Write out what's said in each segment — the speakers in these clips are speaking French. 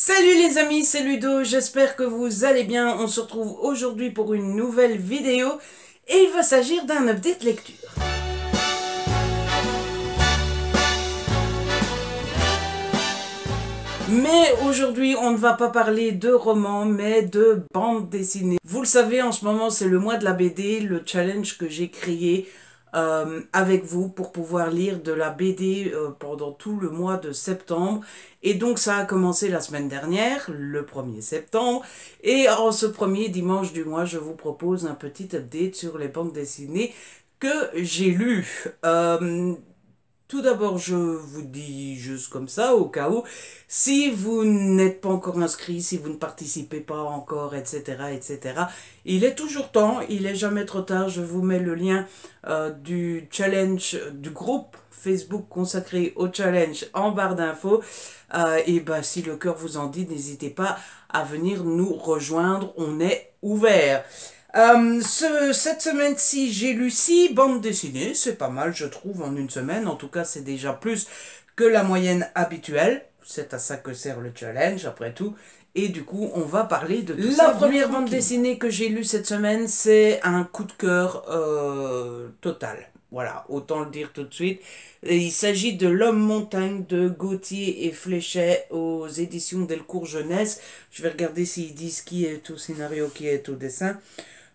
Salut les amis, c'est Ludo, j'espère que vous allez bien. On se retrouve aujourd'hui pour une nouvelle vidéo et il va s'agir d'un update lecture. Mais aujourd'hui, on ne va pas parler de romans, mais de bande dessinée. Vous le savez, en ce moment, c'est le mois de la BD, le challenge que j'ai créé avec vous pour pouvoir lire de la BD pendant tout le mois de septembre. Et donc, ça a commencé la semaine dernière, le 1er septembre. Et en ce premier dimanche du mois, je vous propose un petit update sur les bandes dessinées que j'ai lues. Tout d'abord, je vous dis juste comme ça, au cas où, si vous n'êtes pas encore inscrit, si vous ne participez pas encore, etc., etc., il est toujours temps, il est jamais trop tard. Je vous mets le lien du challenge, du groupe Facebook consacré au challenge en barre d'infos. Et ben, si le cœur vous en dit, n'hésitez pas à venir nous rejoindre, on est ouvert. Cette semaine-ci, j'ai lu 6 bandes dessinées. C'est pas mal, je trouve, en une semaine. En tout cas, c'est déjà plus que la moyenne habituelle. C'est à ça que sert le challenge, après tout. Et du coup, on va parler de tout ça. La première bande dessinée que j'ai lue cette semaine, c'est un coup de cœur total. Voilà, autant le dire tout de suite. Et il s'agit de L'Homme Montagne de Gauthier et Fléchet aux éditions Delcourt Jeunesse. Je vais regarder s'ils disent qui est au scénario, qui est au dessin.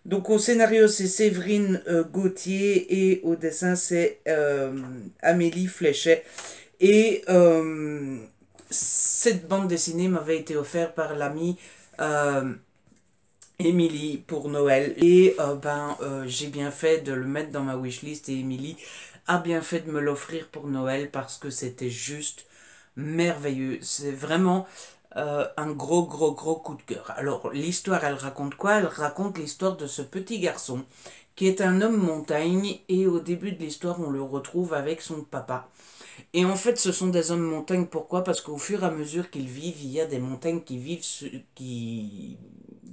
Donc au scénario, c'est Séverine Gauthier et au dessin, c'est Amélie Fléchet. Et cette bande dessinée m'avait été offerte par l'amie Émilie pour Noël. Et j'ai bien fait de le mettre dans ma wishlist et Émilie a bien fait de me l'offrir pour Noël parce que c'était juste merveilleux. C'est vraiment un gros coup de cœur. Alors l'histoire, elle raconte quoi? Elle raconte l'histoire de ce petit garçon qui est un homme montagne et au début de l'histoire on le retrouve avec son papa. Et en fait ce sont des hommes montagne, pourquoi? Parce qu'au fur et à mesure qu'ils vivent, il y a des montagnes qui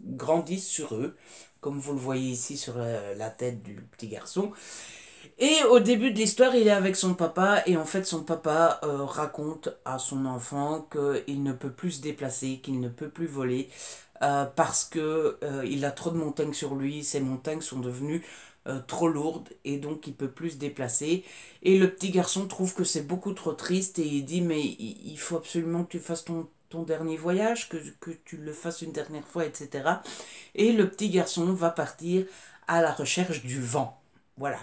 grandissent sur eux, comme vous le voyez ici sur la tête du petit garçon. Et au début de l'histoire, il est avec son papa et en fait son papa raconte à son enfant qu'il ne peut plus se déplacer, qu'il ne peut plus voler parce que il a trop de montagnes sur lui, ces montagnes sont devenues trop lourdes et donc il peut plus se déplacer. Et le petit garçon trouve que c'est beaucoup trop triste et il dit mais il faut absolument que tu fasses ton dernier voyage, que tu le fasses une dernière fois, etc. Et le petit garçon va partir à la recherche du vent. Voilà.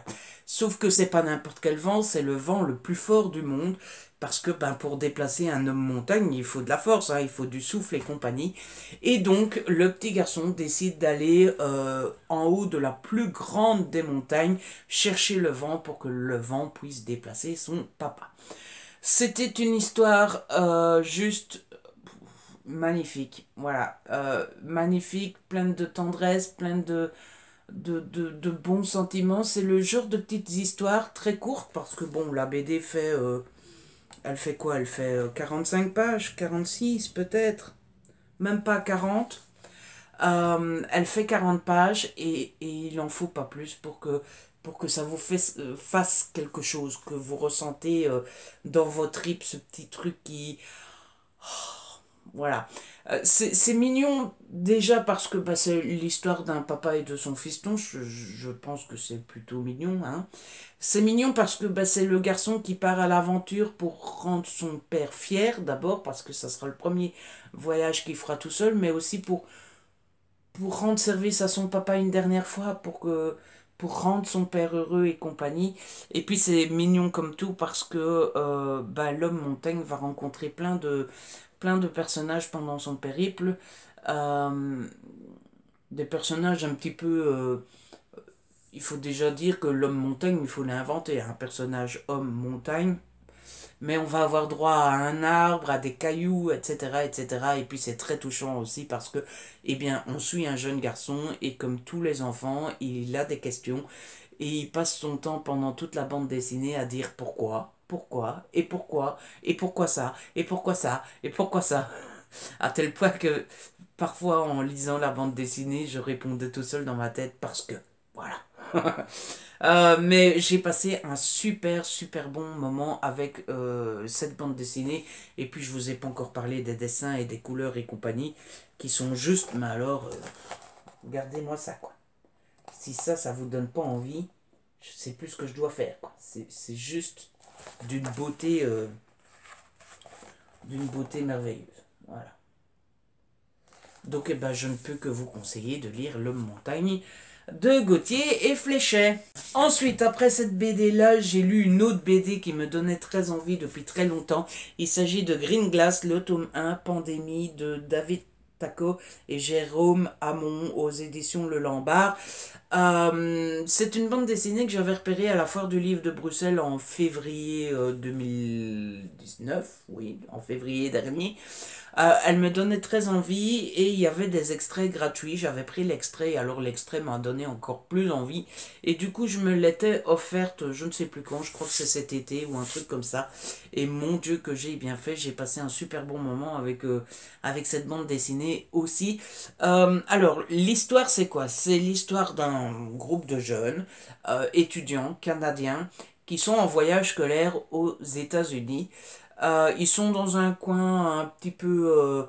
Sauf que c'est pas n'importe quel vent, c'est le vent le plus fort du monde. Parce que pour déplacer un homme montagne, il faut de la force, hein, il faut du souffle et compagnie. Et donc, le petit garçon décide d'aller en haut de la plus grande des montagnes, chercher le vent pour que le vent puisse déplacer son papa. C'était une histoire juste magnifique. Voilà. Magnifique, pleine de tendresse, pleine de bons sentiments. C'est le genre de petites histoires très courtes parce que bon, la BD fait elle fait quoi? Elle fait 45 pages, 46 peut-être, même pas 40. Elle fait 40 pages et il en faut pas plus pour que ça vous fasse quelque chose, que vous ressentez dans vos tripes ce petit truc qui... Voilà. C'est mignon déjà parce que c'est l'histoire d'un papa et de son fiston. Je pense que c'est plutôt mignon. Hein. C'est mignon parce que c'est le garçon qui part à l'aventure pour rendre son père fier d'abord parce que ça sera le premier voyage qu'il fera tout seul, mais aussi pour rendre service à son papa une dernière fois, pour rendre son père heureux et compagnie. Et puis c'est mignon comme tout parce que l'homme montagne va rencontrer plein de personnages pendant son périple. Des personnages un petit peu... il faut déjà dire que l'homme montagne, il faut l'inventer, un personnage homme montagne. Mais on va avoir droit à un arbre, à des cailloux, etc., etc. Et puis c'est très touchant aussi parce que, on suit un jeune garçon et comme tous les enfants, il a des questions et il passe son temps pendant toute la bande dessinée à dire et pourquoi ça, et pourquoi ça, et pourquoi ça. À tel point que parfois en lisant la bande dessinée, je répondais tout seul dans ma tête parce que, voilà. Mais j'ai passé un super bon moment avec cette bande dessinée. Et puis je vous ai pas encore parlé des dessins et des couleurs et compagnie qui sont juste, mais alors, regardez-moi ça quoi. Si ça vous donne pas envie, je sais plus ce que je dois faire quoi. C'est juste d'une beauté merveilleuse. Voilà. Donc eh ben, je ne peux que vous conseiller de lire L'Homme Montagne de Gauthier et Fléchet. Ensuite, après cette BD là, j'ai lu une autre BD qui me donnait très envie depuis très longtemps. Il s'agit de Green Glass, le tome 1, Pandémie de David Taco et Jérôme Hamon aux éditions Le Lombard. C'est une bande dessinée que j'avais repérée à la foire du livre de Bruxelles en février 2019, oui, en février dernier. Elle me donnait très envie et il y avait des extraits gratuits. J'avais pris l'extrait, alors l'extrait m'a donné encore plus envie. Et du coup, je me l'étais offerte, je ne sais plus quand, je crois que c'est cet été ou un truc comme ça. Et mon Dieu que j'ai bien fait, j'ai passé un super bon moment avec cette bande dessinée aussi. Alors, l'histoire c'est quoi? C'est l'histoire d'un groupe de jeunes étudiants canadiens qui sont en voyage scolaire aux États-Unis. Ils sont dans un coin un petit peu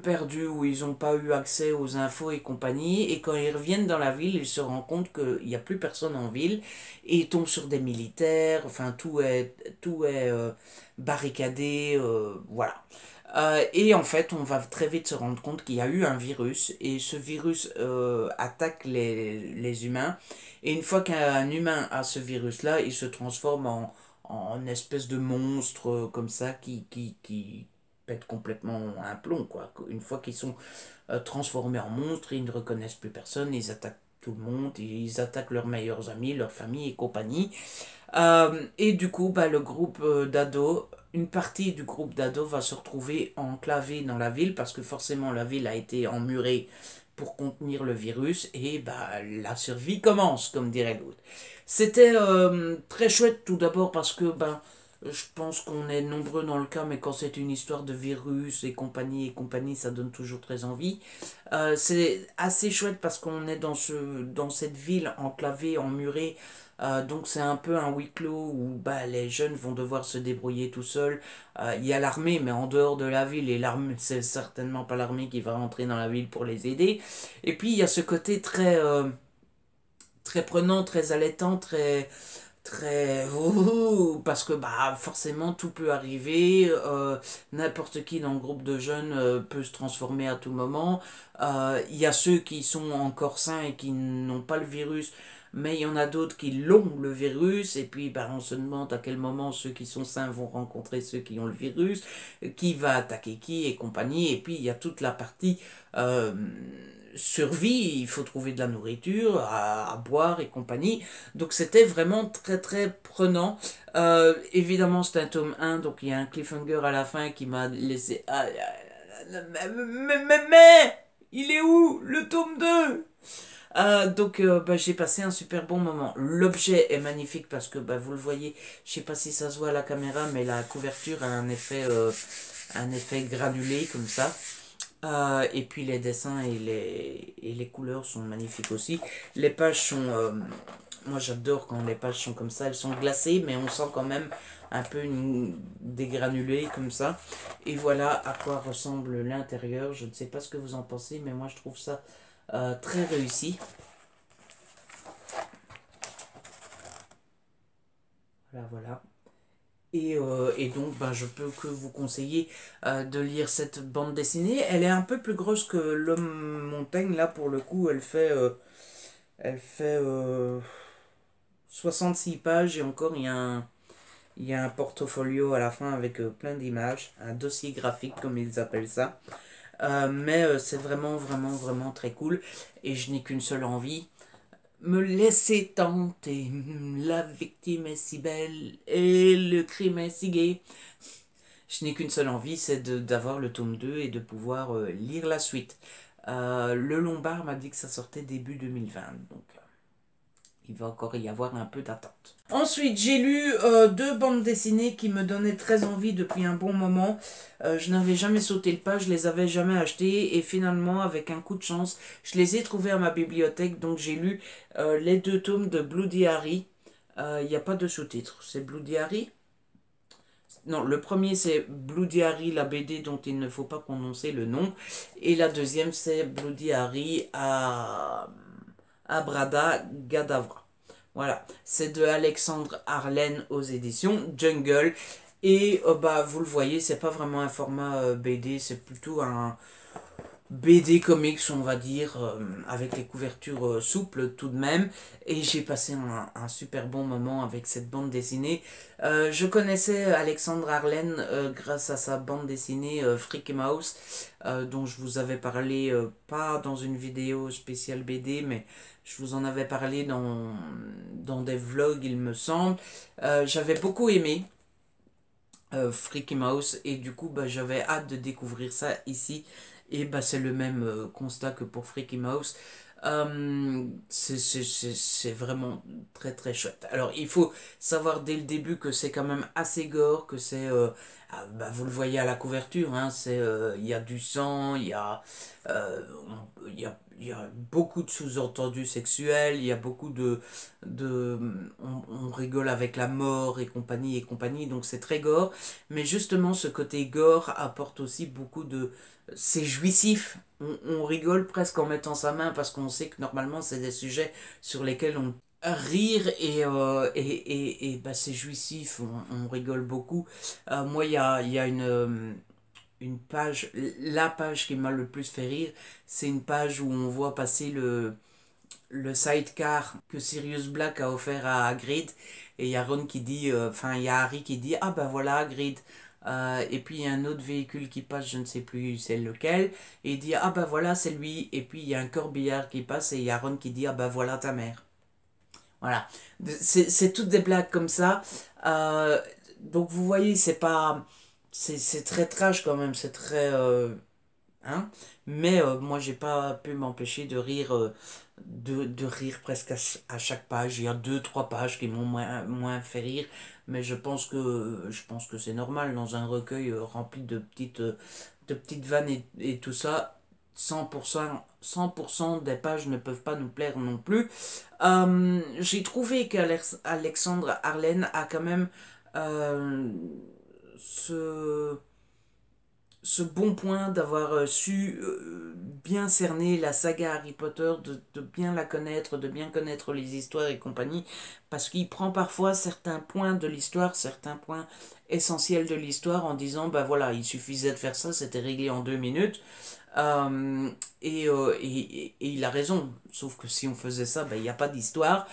perdu où ils n'ont pas eu accès aux infos et compagnie. Et quand ils reviennent dans la ville, ils se rendent compte qu'il n'y a plus personne en ville. Et ils tombent sur des militaires. Enfin, tout est barricadé. Voilà. Et en fait, on va très vite se rendre compte qu'il y a eu un virus. Et ce virus attaque les humains. Et une fois qu'un humain a ce virus-là, il se transforme en espèce de monstre comme ça qui pète complètement un plomb, quoi. Une fois qu'ils sont transformés en monstres, ils ne reconnaissent plus personne, ils attaquent tout le monde, ils attaquent leurs meilleurs amis, leur famille et compagnie. Et du coup, bah, le groupe d'ados, une partie du groupe d'ados va se retrouver enclavé dans la ville parce que forcément la ville a été emmurée pour contenir le virus et bah, la survie commence, comme dirait l'autre. C'était très chouette tout d'abord parce que ben, je pense qu'on est nombreux dans le cas, mais quand c'est une histoire de virus et compagnie, ça donne toujours très envie. C'est assez chouette parce qu'on est dans cette ville enclavée, emmurée. Donc c'est un peu un huis clos où bah, les jeunes vont devoir se débrouiller tout seuls. Il y a l'armée, mais en dehors de la ville, et l'armée, c'est certainement pas l'armée qui va rentrer dans la ville pour les aider. Et puis il y a ce côté très prenant, très allaitant, très parce que bah forcément tout peut arriver, n'importe qui dans le groupe de jeunes peut se transformer à tout moment. Il y a ceux qui sont encore sains et qui n'ont pas le virus, mais il y en a d'autres qui l'ont le virus, et puis bah, on se demande à quel moment ceux qui sont sains vont rencontrer ceux qui ont le virus, qui va attaquer qui et compagnie, et puis il y a toute la partie euh, survie, il faut trouver de la nourriture, à boire et compagnie. Donc c'était vraiment très prenant. Évidemment c'est un tome 1, donc il y a un cliffhanger à la fin qui m'a laissé... Mais il est où le tome 2? Donc bah, j'ai passé un super bon moment. L'objet est magnifique parce que bah, vous le voyez, je sais pas si ça se voit à la caméra, mais la couverture a un effet granulé comme ça. Et puis les dessins et les couleurs sont magnifiques aussi. Les pages sont... moi j'adore quand les pages sont comme ça. Elles sont glacées mais on sent quand même un peu des granulés comme ça. Et voilà à quoi ressemble l'intérieur. Je ne sais pas ce que vous en pensez mais moi je trouve ça très réussi. Voilà. Et donc, ben, je peux que vous conseiller de lire cette bande dessinée. Elle est un peu plus grosse que L'Homme Montagne. Là, pour le coup, elle fait 66 pages. Et encore, il y a un portfolio à la fin avec plein d'images. Un dossier graphique, comme ils appellent ça. Mais c'est vraiment très cool. Et je n'ai qu'une seule envie, me laisser tenter. La victime est si belle et le crime est si gai. Je n'ai qu'une seule envie, c'est d'avoir le tome 2 et de pouvoir lire la suite. Le Lombard m'a dit que ça sortait début 2020. Donc il va encore y avoir un peu d'attente. Ensuite, j'ai lu deux bandes dessinées qui me donnaient très envie depuis un bon moment. Je n'avais jamais sauté le pas, je les avais jamais achetées. Et finalement, avec un coup de chance, je les ai trouvées à ma bibliothèque. Donc j'ai lu les deux tomes de Bloody Harry. Il n'y a pas de sous-titres, c'est Bloody Harry. Non, le premier c'est Bloody Harry, la BD dont il ne faut pas prononcer le nom. Et la deuxième c'est Bloody Harry à Abrada Gadavra. Voilà, c'est de Alexandre Arlen aux éditions Jungle. Et bah, vous le voyez, c'est pas vraiment un format BD, c'est plutôt un BD comics, on va dire, avec les couvertures souples tout de même. Et j'ai passé un super bon moment avec cette bande dessinée. Je connaissais Alexandre Arlen grâce à sa bande dessinée Freaky Mouse, dont je vous avais parlé, pas dans une vidéo spéciale BD, mais je vous en avais parlé dans des vlogs, il me semble. J'avais beaucoup aimé Freaky Mouse et du coup bah, j'avais hâte de découvrir ça ici. Et bah, c'est le même constat que pour Freaky Mouse. C'est vraiment très très chouette. Alors il faut savoir dès le début que c'est quand même assez gore, que c'est... bah, vous le voyez à la couverture, hein, il y a du sang, euh, il y a beaucoup de sous-entendus sexuels, il y a beaucoup de on rigole avec la mort et compagnie, donc c'est très gore. Mais justement ce côté gore apporte aussi beaucoup de c'est jouissif. On rigole presque en mettant sa main parce qu'on sait que normalement c'est des sujets sur lesquels on rire et bah, c'est jouissif, on rigole beaucoup. Moi, il y a une page, la page qui m'a le plus fait rire, c'est une page où on voit passer le sidecar que Sirius Black a offert à Hagrid et il y a Ron qui dit, enfin il y a Harry qui dit ah ben voilà Hagrid. Et puis il y a un autre véhicule qui passe, je ne sais plus c'est lequel, et il dit ah ben voilà c'est lui, et puis il y a un corbillard qui passe et il y a Ron qui dit ah ben voilà ta mère. Voilà, c'est toutes des blagues comme ça. Donc vous voyez, c'est pas, c'est très trash quand même, c'est très, hein. Mais moi j'ai pas pu m'empêcher de rire, de rire presque à chaque page. Il y a deux trois pages qui m'ont moins fait rire, mais je pense que c'est normal dans un recueil rempli de petites vannes et tout ça. 100% des pages ne peuvent pas nous plaire non plus. J'ai trouvé qu'Alexandre Arlen a quand même euh, ce ce bon point d'avoir su bien cerner la saga Harry Potter, de bien la connaître, de bien connaître les histoires et compagnie, parce qu'il prend parfois certains points de l'histoire, certains points essentiels de l'histoire en disant, bah voilà, il suffisait de faire ça, c'était réglé en 2 minutes. Euh, et il a raison, sauf que si on faisait ça, ben, il n'y a pas d'histoire.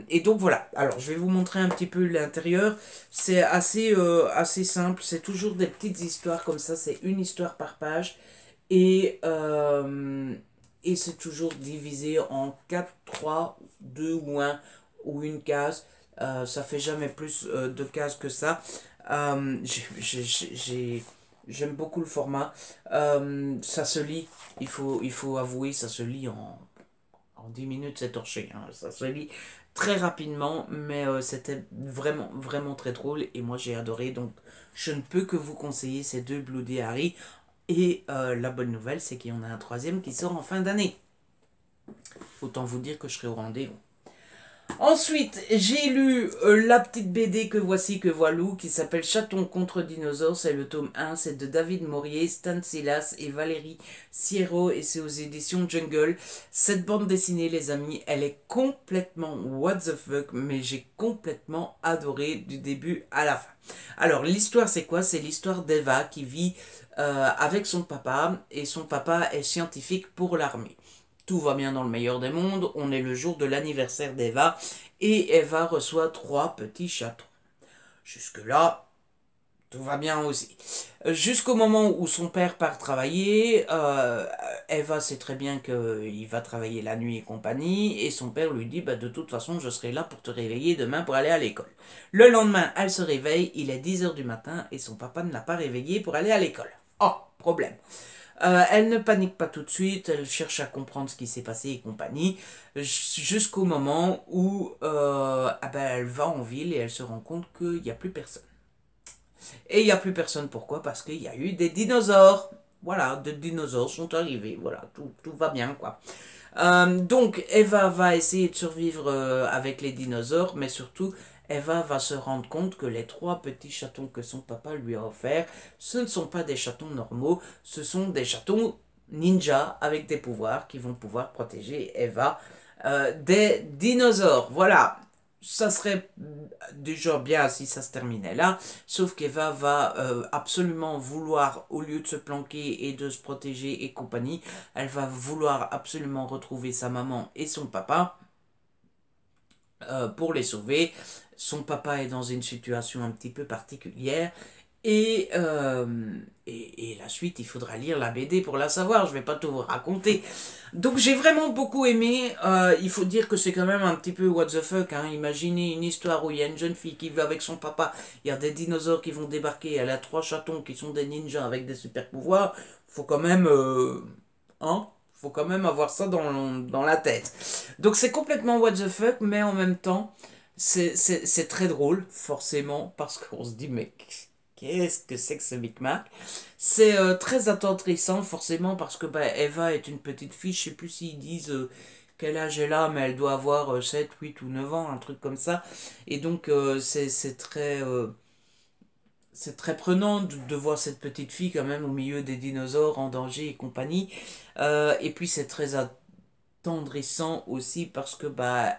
Et donc voilà, alors je vais vous montrer un petit peu l'intérieur. C'est assez simple, c'est toujours des petites histoires comme ça, c'est une histoire par page. Et c'est toujours divisé en 4 3 2 ou un ou une case. Ça fait jamais plus de cases que ça. J'aime beaucoup le format. Ça se lit, il faut avouer, ça se lit en 10 minutes, c'est torché. Hein. Ça se lit très rapidement, mais c'était vraiment, vraiment très drôle et moi j'ai adoré. Donc je ne peux que vous conseiller ces deux Bloody Harry. Et la bonne nouvelle, c'est qu'il y en a un troisième qui sort en fin d'année. Autant vous dire que je serai au rendez-vous. Ensuite, j'ai lu la petite BD que voici, que voilou, qui s'appelle Chaton contre dinosaures. C'est le tome 1, c'est de David Maurier, Stan Silas et Valérie Sierro, et c'est aux éditions Jungle. Cette bande dessinée, les amis, elle est complètement what the fuck, mais j'ai complètement adoré du début à la fin. Alors, l'histoire, c'est quoi? C'est l'histoire d'Eva qui vit avec son papa, et son papa est scientifique pour l'armée. Tout va bien dans le meilleur des mondes, on est le jour de l'anniversaire d'Eva, et Eva reçoit 3 petits chatons. Jusque-là, tout va bien aussi. Jusqu'au moment où son père part travailler, Eva sait très bien qu'il va travailler la nuit et compagnie, et son père lui dit, bah, de toute façon, je serai là pour te réveiller demain pour aller à l'école. Le lendemain, elle se réveille, il est 10 h du matin, et son papa ne l'a pas réveillée pour aller à l'école. Oh, problème. Elle ne panique pas tout de suite, elle cherche à comprendre ce qui s'est passé et compagnie, jusqu'au moment où ah ben, elle va en ville et elle se rend compte qu'il n'y a plus personne. Et il n'y a plus personne, pourquoi? Parce qu'il y a eu des dinosaures. Voilà, des dinosaures sont arrivés, voilà, tout va bien, quoi. Donc, Eva va essayer de survivre avec les dinosaures, mais surtout, Eva va se rendre compte que les 3 petits chatons que son papa lui a offerts, ce ne sont pas des chatons normaux, ce sont des chatons ninja avec des pouvoirs qui vont pouvoir protéger Eva des dinosaures. Voilà, ça serait déjà bien si ça se terminait là, sauf qu'Eva va absolument vouloir, au lieu de se planquer et de se protéger et compagnie, elle va vouloir absolument retrouver sa maman et son papa pour les sauver. Son papa est dans une situation un petit peu particulière. Et la suite, il faudra lire la BD pour la savoir, je vais pas tout vous raconter. Donc j'ai vraiment beaucoup aimé, il faut dire que c'est quand même un petit peu what the fuck, hein. Imaginez une histoire où il y a une jeune fille qui va avec son papa, il y a des dinosaures qui vont débarquer, elle a 3 chatons qui sont des ninjas avec des super pouvoirs, faut quand même... hein, faut quand même avoir ça dans la tête. Donc c'est complètement what the fuck, mais en même temps, c'est très drôle, forcément, parce qu'on se dit, mais qu'est-ce que c'est que ce micmac? C'est très attendrissant, forcément, parce que bah, Eva est une petite fille, je sais plus s'ils disent quel âge elle a, mais elle doit avoir 7, 8 ou 9 ans, un truc comme ça. Et donc c'est très prenant de voir cette petite fille quand même au milieu des dinosaures en danger et compagnie. Et puis c'est très attendrissant aussi parce que bah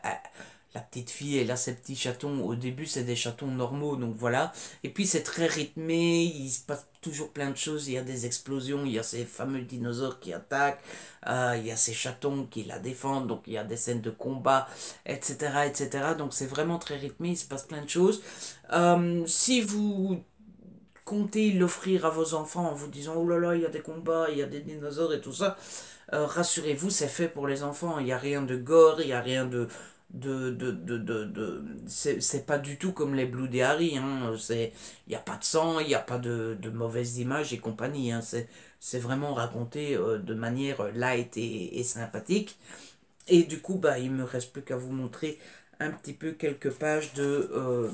la petite fille elle a ses petits chatons. Au début c'est des chatons normaux donc voilà. Et puis c'est très rythmé, il se passe toujours plein de choses. Il y a des explosions, il y a ces fameux dinosaures qui attaquent, il y a ces chatons qui la défendent, donc il y a des scènes de combat, etc. etc. Donc c'est vraiment très rythmé, il se passe plein de choses. Si vous comptez l'offrir à vos enfants en vous disant oh là là, il y a des combats, il y a des dinosaures et tout ça, rassurez-vous, c'est fait pour les enfants. Il n'y a rien de gore, il n'y a rien c'est pas du tout comme les Blue Diary, hein. Il n'y a pas de sang, il n'y a pas de mauvaises images et compagnie, hein. C'est vraiment raconté de manière light et sympathique. Et du coup, bah, il me reste plus qu'à vous montrer un petit peu quelques pages de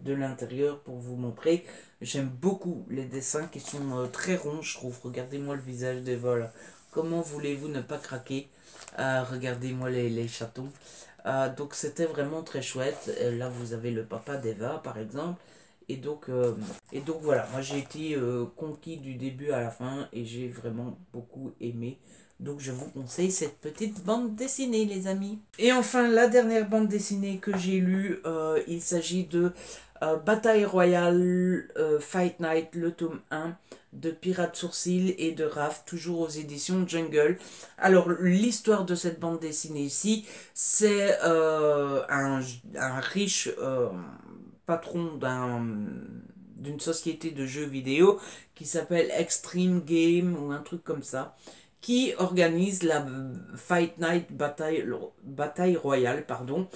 l'intérieur pour vous montrer. J'aime beaucoup les dessins qui sont très ronds, je trouve. Regardez-moi le visage d'Eva là. Comment voulez-vous ne pas craquer? Regardez-moi les chatons. Donc c'était vraiment très chouette. Là vous avez le papa d'Eva par exemple. Et donc voilà, moi j'ai été conquis du début à la fin et j'ai vraiment beaucoup aimé. Donc je vous conseille cette petite bande dessinée les amis. Et enfin la dernière bande dessinée que j'ai lue, il s'agit de Bataille Royale Fight Night, le tome 1 de Pirate Sourcil et de Raph, toujours aux éditions Jungle. Alors l'histoire de cette bande dessinée ici, c'est un riche patron d'une société de jeux vidéo qui s'appelle Extreme Game ou un truc comme ça, qui organise la Fight Night Bataille Royale, pardon,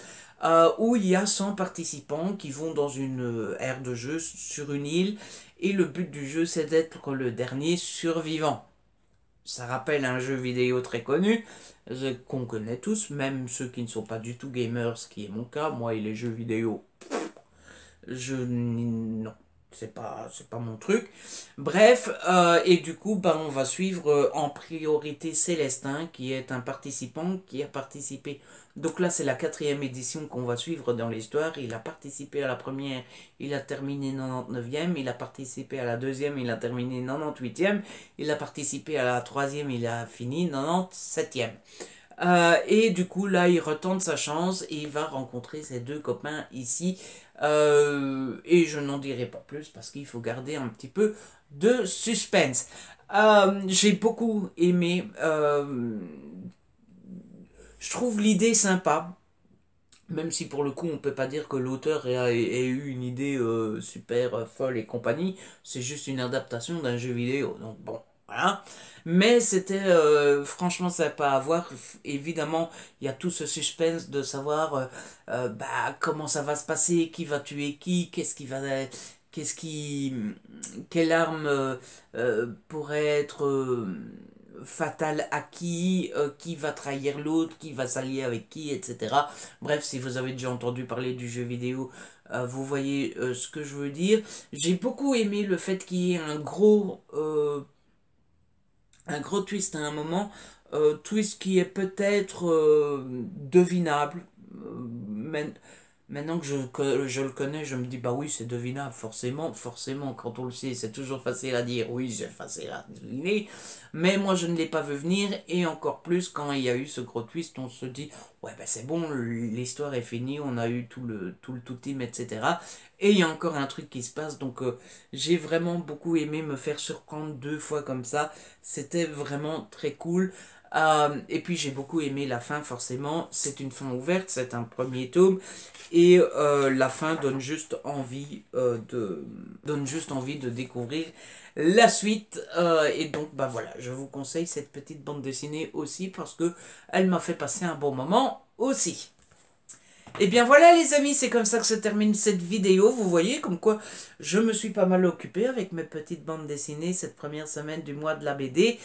où il y a 100 participants qui vont dans une aire de jeu sur une île, et le but du jeu c'est d'être le dernier survivant. Ça rappelle un jeu vidéo très connu, qu'on connaît tous, même ceux qui ne sont pas du tout gamers, ce qui est mon cas. Moi et les jeux vidéo, non, c'est pas mon truc. Bref, et du coup, bah, on va suivre en priorité Célestin, qui est un participant qui a participé. Donc là, c'est la 4e édition qu'on va suivre dans l'histoire. Il a participé à la première, il a terminé 99e. Il a participé à la deuxième, il a terminé 98e. Il a participé à la troisième, il a fini 97e. Et du coup, là, il retente sa chance et il va rencontrer ses 2 copains ici. Et je n'en dirai pas plus parce qu'il faut garder un petit peu de suspense. J'ai beaucoup aimé. Je trouve l'idée sympa. Même si pour le coup on peut pas dire que l'auteur ait eu une idée super folle et compagnie, c'est juste une adaptation d'un jeu vidéo. Donc bon, voilà. Mais c'était franchement sympa à voir. Évidemment, il y a tout ce suspense de savoir bah, comment ça va se passer, qui va tuer qui, qu'est-ce qui, quelle arme pourrait être fatale à qui va trahir l'autre, qui va s'allier avec qui, etc. Bref, si vous avez déjà entendu parler du jeu vidéo, vous voyez ce que je veux dire. J'ai beaucoup aimé le fait qu'il y ait un gros twist à un moment, twist qui est peut-être devinable. Mais maintenant que je le connais, je me dis, bah oui, c'est devinable, forcément, forcément, quand on le sait, c'est toujours facile à dire, oui, c'est facile à deviner, mais moi je ne l'ai pas vu venir, et encore plus quand il y a eu ce gros twist, on se dit, ouais, bah c'est bon, l'histoire est finie, on a eu tout team, etc. Et il y a encore un truc qui se passe, donc j'ai vraiment beaucoup aimé me faire surprendre 2 fois comme ça, c'était vraiment très cool. Et puis j'ai beaucoup aimé la fin forcément, c'est une fin ouverte, c'est un premier tome et la fin donne juste envie de découvrir la suite et donc bah voilà, je vous conseille cette petite bande dessinée aussi parce que elle m'a fait passer un bon moment aussi. Et bien voilà les amis, c'est comme ça que se termine cette vidéo. Vous voyez comme quoi je me suis pas mal occupé avec mes petites bandes dessinées cette première semaine du mois de la BD.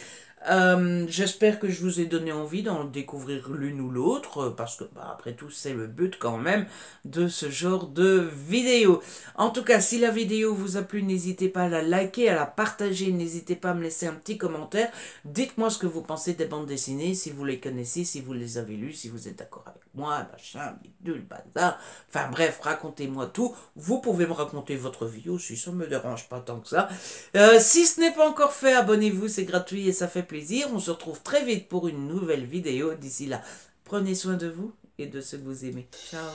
J'espère que je vous ai donné envie d'en découvrir l'une ou l'autre, parce que bah, après tout c'est le but quand même de ce genre de vidéo. En tout cas, si la vidéo vous a plu, n'hésitez pas à la liker, à la partager, n'hésitez pas à me laisser un petit commentaire. Dites-moi ce que vous pensez des bandes dessinées, si vous les connaissez, si vous les avez lues, si vous êtes d'accord avec moi, machin, bidule, bazar. Enfin bref, racontez-moi tout. Vous pouvez me raconter votre vie aussi, ça me dérange pas tant que ça. Si ce n'est pas encore fait, abonnez-vous, c'est gratuit et ça fait plaisir. On se retrouve très vite pour une nouvelle vidéo. D'ici là, prenez soin de vous et de ceux que vous aimez. Ciao.